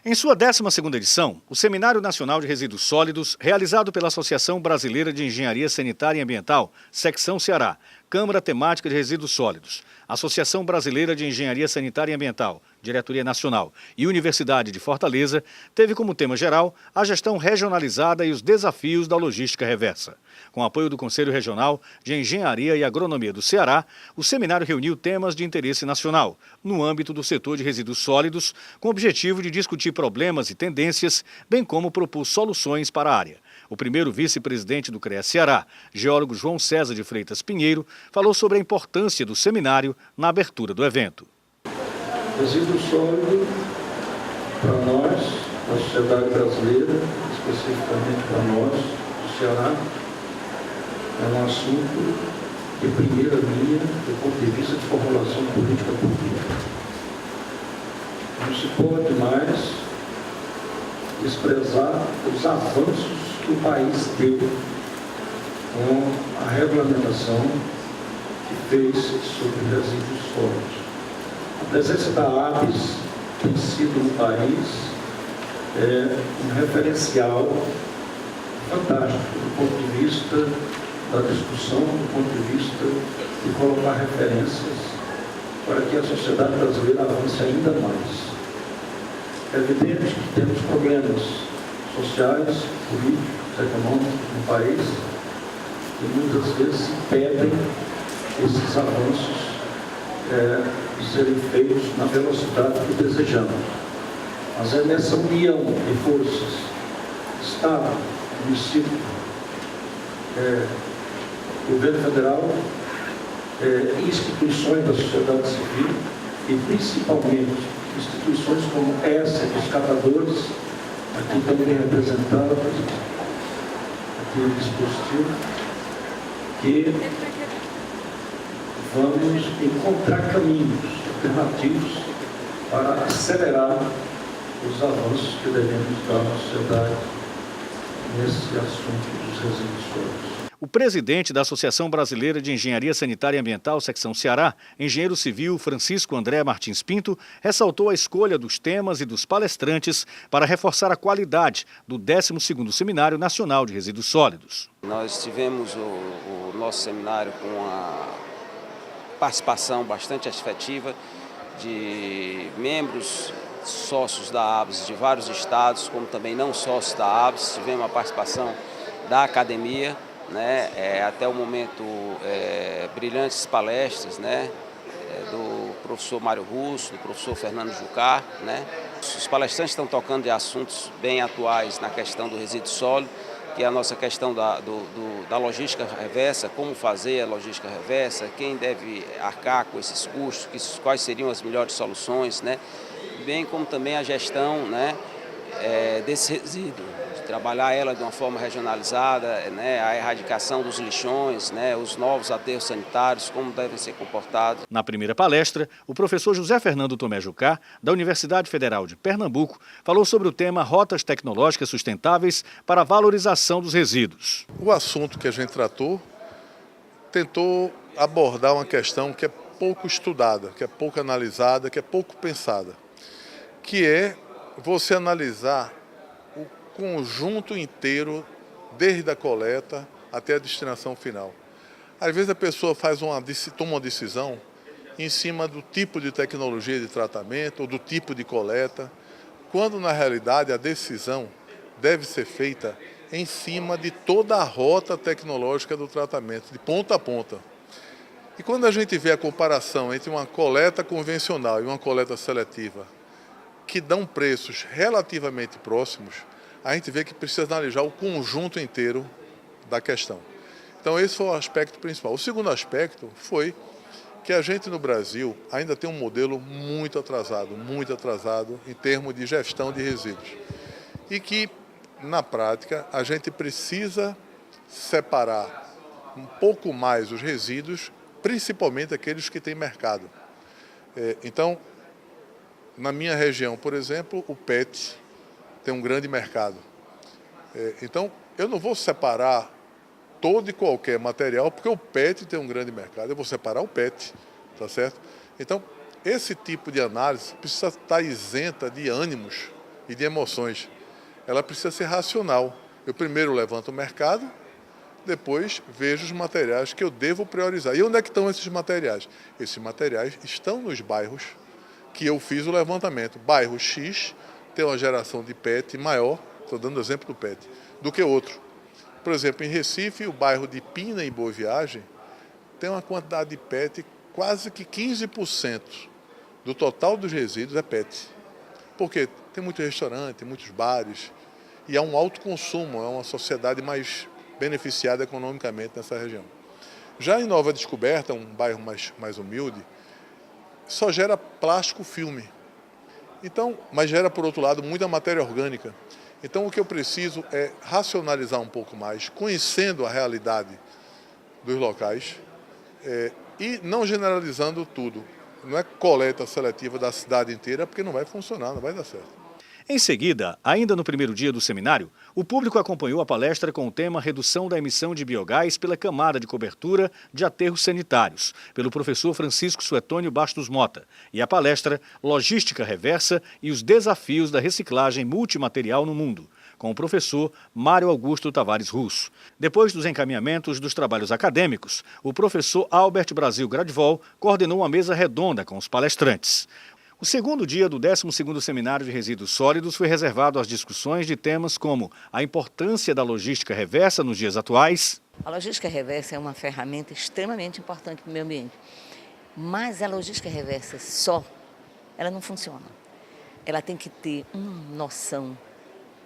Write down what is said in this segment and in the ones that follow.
Em sua 12ª edição, o Seminário Nacional de Resíduos Sólidos, realizado pela Associação Brasileira de Engenharia Sanitária e Ambiental, Secção Ceará, Câmara Temática de Resíduos Sólidos, Associação Brasileira de Engenharia Sanitária e Ambiental, Diretoria Nacional e Universidade de Fortaleza, teve como tema geral a gestão regionalizada e os desafios da logística reversa. Com apoio do Conselho Regional de Engenharia e Agronomia do Ceará, o seminário reuniu temas de interesse nacional, no âmbito do setor de resíduos sólidos, com o objetivo de discutir problemas e tendências, bem como propor soluções para a área. O primeiro vice-presidente do CREA Ceará, geólogo João César de Freitas Pinheiro, falou sobre a importância do seminário na abertura do evento. Resíduo sólido, para nós, na sociedade brasileira, especificamente para nós, do Ceará, é um assunto de primeira linha do ponto de vista de formulação de política pública. Não se pode mais desprezar os avanços que o país deu com a regulamentação que fez sobre resíduos sólidos. A presença da ABS tem sido no país um referencial fantástico do ponto de vista da discussão, do ponto de vista de colocar referências para que a sociedade brasileira avance ainda mais. É evidente que temos problemas sociais, políticos, econômicos no país que muitas vezes impedem esses avanços de serem feitos na velocidade que desejamos. Mas é nessa união de forças, Estado, município, governo federal, instituições da sociedade civil e principalmente instituições como essa dos catadores, aqui também representadas, aqui no dispositivo, que vamos encontrar caminhos alternativos para acelerar os avanços que devemos dar à sociedade nesse assunto dos resíduos sólidos. O presidente da Associação Brasileira de Engenharia Sanitária e Ambiental, Secção Ceará, engenheiro civil Francisco André Martins Pinto, ressaltou a escolha dos temas e dos palestrantes para reforçar a qualidade do 12º Seminário Nacional de Resíduos Sólidos. Nós tivemos o nosso seminário com uma participação bastante efetiva de membros sócios da ABS de vários estados, como também não sócios da ABS. Tivemos a participação da academia, até o momento brilhantes palestras, do professor Mário Russo, do professor Fernando Jucá. Os palestrantes estão tocando de assuntos bem atuais na questão do resíduo sólido, que é a nossa questão da logística reversa, como fazer a logística reversa, quem deve arcar com esses custos, quais seriam as melhores soluções, bem como também a gestão desse resíduo, de trabalhar ela de uma forma regionalizada, a erradicação dos lixões, os novos aterros sanitários, como devem ser comportados. Na primeira palestra, o professor José Fernando Tomé Jucá, da Universidade Federal de Pernambuco, falou sobre o tema Rotas Tecnológicas Sustentáveis para a Valorização dos Resíduos. O assunto que a gente tratou tentou abordar uma questão que é pouco estudada, que é pouco analisada, que é pouco pensada, que é você analisar o conjunto inteiro, desde a coleta até a destinação final. Às vezes a pessoa toma uma decisão em cima do tipo de tecnologia de tratamento ou do tipo de coleta, quando na realidade a decisão deve ser feita em cima de toda a rota tecnológica do tratamento, de ponta a ponta. E quando a gente vê a comparação entre uma coleta convencional e uma coleta seletiva, que dão preços relativamente próximos, a gente vê que precisa analisar o conjunto inteiro da questão. Então esse foi o aspecto principal. O segundo aspecto foi que a gente no Brasil ainda tem um modelo muito atrasado em termos de gestão de resíduos. E que, na prática, a gente precisa separar um pouco mais os resíduos, principalmente aqueles que têm mercado. Então, na minha região, por exemplo, o PET tem um grande mercado. Então, eu não vou separar todo e qualquer material, porque o PET tem um grande mercado. Eu vou separar o PET, tá certo? Então, esse tipo de análise precisa estar isenta de ânimos e de emoções. Ela precisa ser racional. Eu primeiro levanto o mercado, depois vejo os materiais que eu devo priorizar. E onde é que estão esses materiais? Esses materiais estão nos bairros que eu fiz o levantamento. Bairro X tem uma geração de PET maior, estou dando exemplo do PET, do que outro. Por exemplo, em Recife, o bairro de Pina e Boa Viagem tem uma quantidade de PET, quase que 15% do total dos resíduos é PET. Porque tem muito restaurante, muitos bares, e há um alto consumo, é uma sociedade mais beneficiada economicamente nessa região. Já em Nova Descoberta, um bairro mais humilde, só gera plástico filme. Então, mas gera, por outro lado, muita matéria orgânica. Então, o que eu preciso é racionalizar um pouco mais, conhecendo a realidade dos locais e não generalizando tudo. Não é coleta seletiva da cidade inteira, porque não vai funcionar, não vai dar certo. Em seguida, ainda no primeiro dia do seminário, o público acompanhou a palestra com o tema Redução da emissão de biogás pela camada de cobertura de aterros sanitários, pelo professor Francisco Suetônio Bastos Mota, e a palestra Logística Reversa e os desafios da reciclagem multimaterial no mundo, com o professor Mário Augusto Tavares Russo. Depois dos encaminhamentos dos trabalhos acadêmicos, o professor Albert Brasil Gradvol coordenou uma mesa redonda com os palestrantes. O segundo dia do 12º Seminário de Resíduos Sólidos foi reservado às discussões de temas como a importância da logística reversa nos dias atuais. A logística reversa é uma ferramenta extremamente importante para o meio ambiente, mas a logística reversa só, ela não funciona. Ela tem que ter uma noção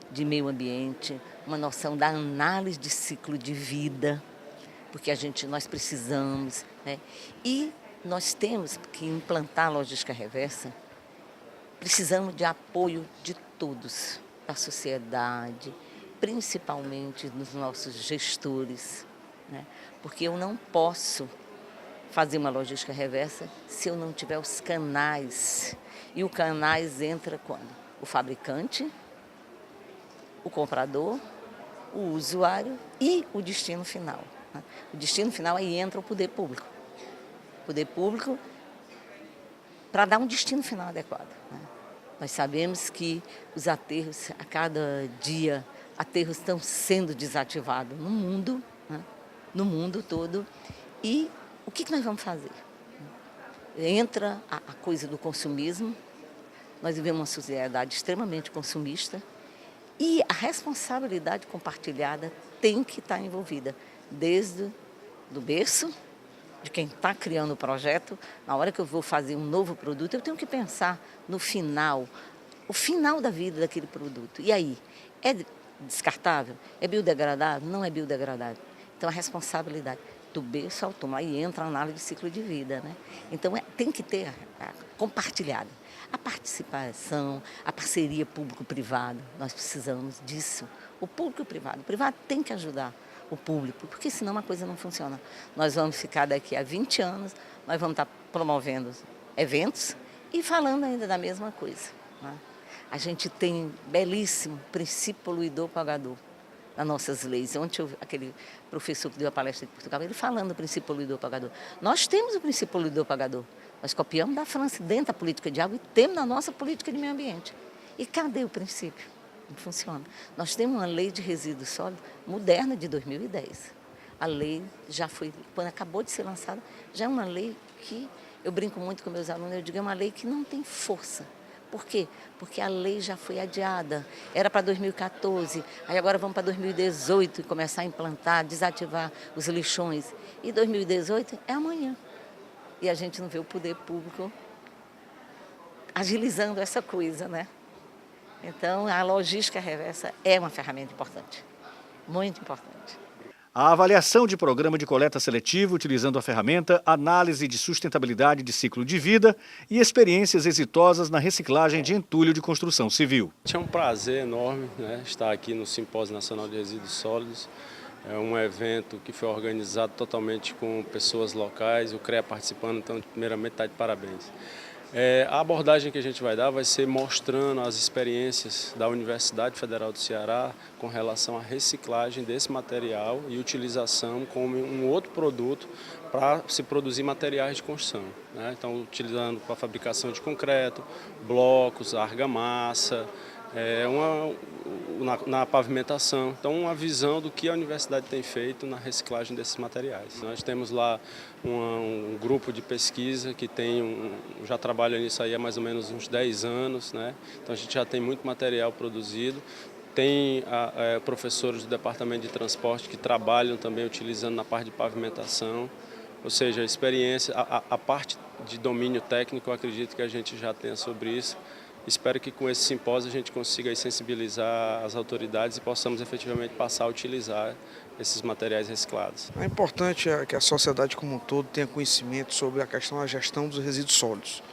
de meio ambiente, uma noção da análise de ciclo de vida, porque nós precisamos, né? E nós temos que implantar a logística reversa, precisamos de apoio de todos, da sociedade, principalmente dos nossos gestores, né? Porque eu não posso fazer uma logística reversa se eu não tiver os canais. E o canais entra quando? O fabricante, o comprador, o usuário e o destino final, né? O destino final aí entra o poder público. Poder público para dar um destino final adequado, né? Nós sabemos que os aterros, a cada dia, aterros estão sendo desativados no mundo, né? No mundo todo. E o que nós vamos fazer? Entra a coisa do consumismo, nós vivemos uma sociedade extremamente consumista e a responsabilidade compartilhada tem que estar envolvida, desde do berço, de quem está criando o projeto. Na hora que eu vou fazer um novo produto, eu tenho que pensar no final, o final da vida daquele produto. E aí, é descartável? É biodegradável? Não é biodegradável. Então, a responsabilidade do berço ao túmulo, aí entra a análise de ciclo de vida, né? Então, tem que ter a compartilhada. A participação, a parceria público-privado, nós precisamos disso. O público e o privado tem que ajudar o público, porque senão uma coisa não funciona. Nós vamos ficar daqui a 20 anos, nós vamos estar promovendo eventos e falando ainda da mesma coisa, né? A gente tem belíssimo princípio poluidor-pagador nas nossas leis. Ontem aquele professor que deu a palestra de Portugal, ele falando do princípio poluidor-pagador. Nós temos o princípio poluidor-pagador. Nós copiamos da França dentro da política de água e temos na nossa política de meio ambiente. E cadê o princípio? Não funciona. Nós temos uma lei de resíduos sólidos moderna de 2010. A lei já foi, quando acabou de ser lançada, já é uma lei que, eu brinco muito com meus alunos, eu digo, é uma lei que não tem força. Por quê? Porque a lei já foi adiada. Era para 2014, aí agora vamos para 2018 e começar a implantar, desativar os lixões. E 2018 é amanhã. E a gente não vê o poder público agilizando essa coisa, né? Então, a logística reversa é uma ferramenta importante, muito importante. A avaliação de programa de coleta seletivo utilizando a ferramenta, análise de sustentabilidade de ciclo de vida e experiências exitosas na reciclagem de entulho de construção civil. É um prazer enorme, né, estar aqui no Simpósio Nacional de Resíduos Sólidos. É um evento que foi organizado totalmente com pessoas locais, o CREA participando, então primeiramente está de parabéns. A abordagem que a gente vai dar vai ser mostrando as experiências da Universidade Federal do Ceará com relação à reciclagem desse material e utilização como um outro produto para se produzir materiais de construção, né? Então, utilizando para a fabricação de concreto, blocos, argamassa, na pavimentação. Então, uma visão do que a universidade tem feito na reciclagem desses materiais. Nós temos lá um grupo de pesquisa que já trabalha nisso aí há mais ou menos uns 10 anos, né? Então, a gente já tem muito material produzido. Tem professores do departamento de transporte que trabalham também utilizando na parte de pavimentação. Ou seja, a experiência, a parte de domínio técnico, eu acredito que a gente já tenha sobre isso. Espero que com esse simpósio a gente consiga sensibilizar as autoridades e possamos efetivamente passar a utilizar esses materiais reciclados. É importante que a sociedade como um todo tenha conhecimento sobre a questão da gestão dos resíduos sólidos.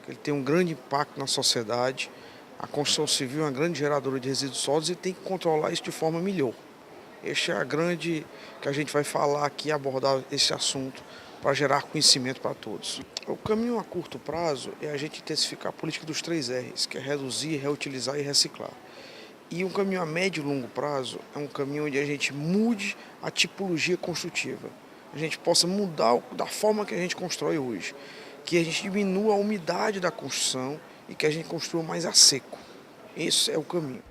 Ele tem um grande impacto na sociedade, a construção civil é uma grande geradora de resíduos sólidos e tem que controlar isso de forma melhor. Este é a grande que a gente vai falar aqui, abordar esse assunto para gerar conhecimento para todos. O caminho a curto prazo é a gente intensificar a política dos 3 R's, que é reduzir, reutilizar e reciclar. E um caminho a médio e longo prazo é um caminho onde a gente mude a tipologia construtiva. A gente possa mudar da forma que a gente constrói hoje, que a gente diminua a umidade da construção e que a gente construa mais a seco. Esse é o caminho.